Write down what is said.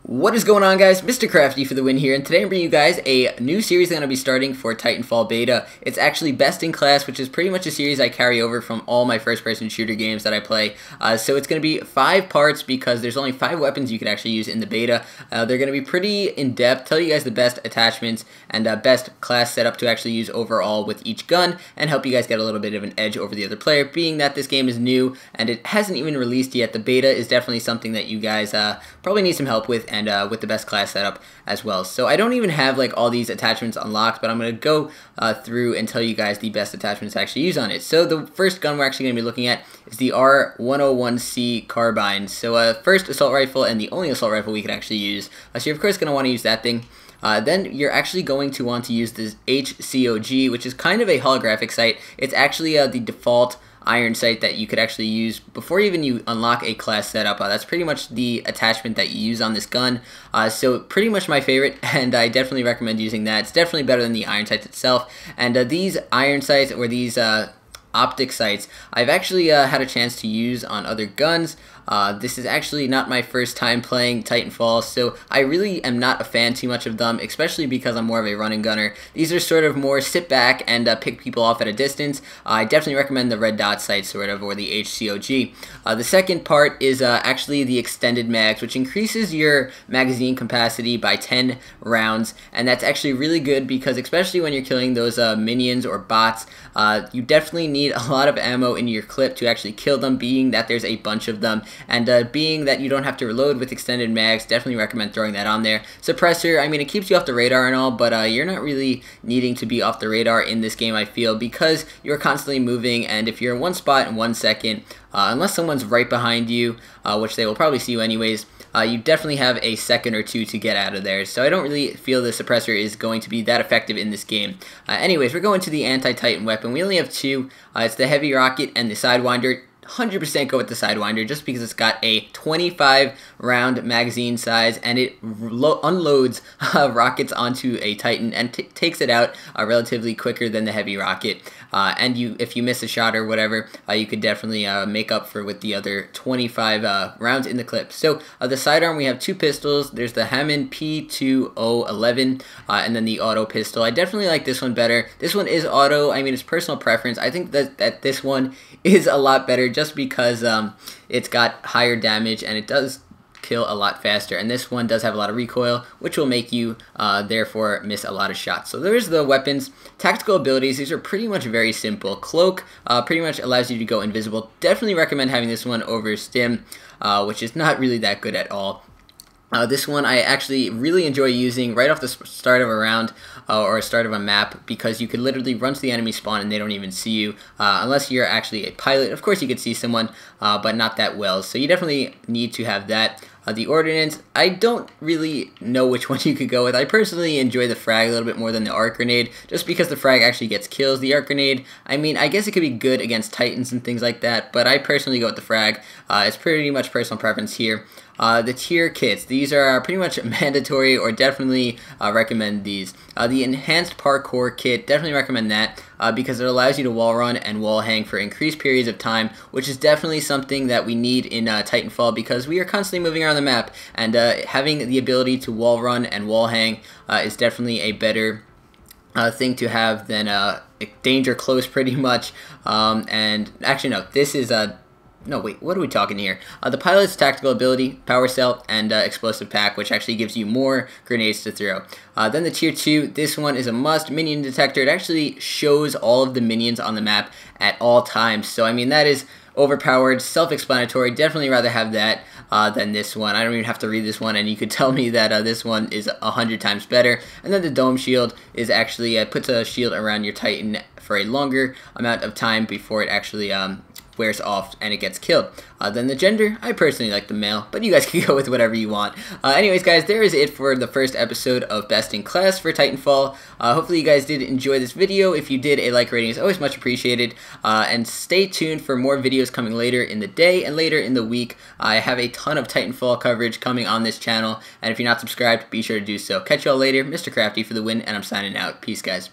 What is going on, guys? Mr. Crafty for the win here, and today I'm bringing you guys a new series I'm going to be starting for Titanfall Beta. It's actually Best in Class, which is pretty much a series I carry over from all my first-person shooter games that I play. So it's going to be 5 parts because there's only 5 weapons you can actually use in the beta. They're going to be pretty in-depth, tell you guys the best attachments and best class setup to actually use overall with each gun, and help you guys get a little bit of an edge over the other player, being that this game is new and it hasn't even released yet. The beta is definitely something that you guys probably need some help with, and with the best class setup as well. So I don't even have like all these attachments unlocked, but I'm going to go through and tell you guys the best attachments to actually use on it. So the first gun we're actually going to be looking at is the R-101C Carbine. So first assault rifle, and the only assault rifle we can actually use. So you're of course going to want to use that thing. Then you're actually going to want to use this HCOG, which is kind of a holographic sight. It's actually the default iron sight that you could actually use before even you unlock a class setup. That's pretty much the attachment that you use on this gun. So pretty much my favorite, and I definitely recommend using that. It's definitely better than the iron sights itself. And these iron sights, or these optic sights, I've actually had a chance to use on other guns. This is actually not my first time playing Titanfall, so I really am not a fan too much of them, especially because I'm more of a running gunner. These are sort of more sit back and pick people off at a distance. I definitely recommend the red dot sight sort of, or the HCOG. The second part is actually the extended mags, which increases your magazine capacity by 10 rounds, and that's actually really good because especially when you're killing those minions or bots, you definitely need a lot of ammo in your clip to actually kill them, being that there's a bunch of them. And being that you don't have to reload with extended mags, definitely recommend throwing that on there. Suppressor, I mean, it keeps you off the radar and all, but you're not really needing to be off the radar in this game, I feel, because you're constantly moving, and if you're in one spot in 1 second, unless someone's right behind you, which they will probably see you anyways, you definitely have a second or two to get out of there. So I don't really feel the suppressor is going to be that effective in this game. Anyways, we're going to the anti-Titan weapon. We only have 2. It's the heavy rocket and the sidewinder. 100% go with the sidewinder just because it's got a 25 round magazine size, and it unloads rockets onto a Titan and takes it out relatively quicker than the heavy rocket. And if you miss a shot or whatever, you could definitely make up for with the other 25 rounds in the clip. So the sidearm, we have 2 pistols. There's the Hammond P2011 and then the auto pistol. I definitely like this one better. This one is auto. I mean, it's personal preference. I think that this one is a lot better just because it's got higher damage and it does kill a lot faster, and this one does have a lot of recoil, which will make you therefore miss a lot of shots. So there's the weapons. Tactical abilities, these are pretty much very simple. Cloak pretty much allows you to go invisible. Definitely recommend having this one over Stim, which is not really that good at all. This one I actually really enjoy using right off the start of a round or start of a map, because you could literally run to the enemy spawn and they don't even see you unless you're actually a pilot. Of course you could see someone, but not that well, so you definitely need to have that. The ordnance, I don't really know which one you could go with. I personally enjoy the frag a little bit more than the arc grenade, just because the frag actually gets kills. The arc grenade, I mean, I guess it could be good against Titans and things like that, but I personally go with the frag. It's pretty much personal preference here. The tier kits, these are pretty much mandatory, or definitely recommend these. The enhanced parkour kit, definitely recommend that because it allows you to wall run and wall hang for increased periods of time, which is definitely something that we need in Titanfall, because we are constantly moving around the map, and having the ability to wall run and wall hang is definitely a better thing to have than danger close, pretty much. And actually no, this is no, wait, what are we talking here? The pilot's tactical ability, power cell, and explosive pack, which actually gives you more grenades to throw. Then the tier 2, this one is a must, minion detector. It actually shows all of the minions on the map at all times. So I mean, that is overpowered, self-explanatory. Definitely rather have that than this one. I don't even have to read this one, and you could tell me that this one is 100 times better. And then the dome shield is actually puts a shield around your Titan for a longer amount of time before it actually wears off and it gets killed. Then the gender, I personally like the male, but you guys can go with whatever you want. Anyways, guys, there is it for the first episode of Best in Class for Titanfall. Hopefully you guys did enjoy this video. If you did, a like rating is always much appreciated. And stay tuned for more videos coming later in the day and later in the week. I have a ton of Titanfall coverage coming on this channel, and if you're not subscribed, be sure to do so. Catch y'all later. Mr. Crafty for the win, and I'm signing out. Peace, guys.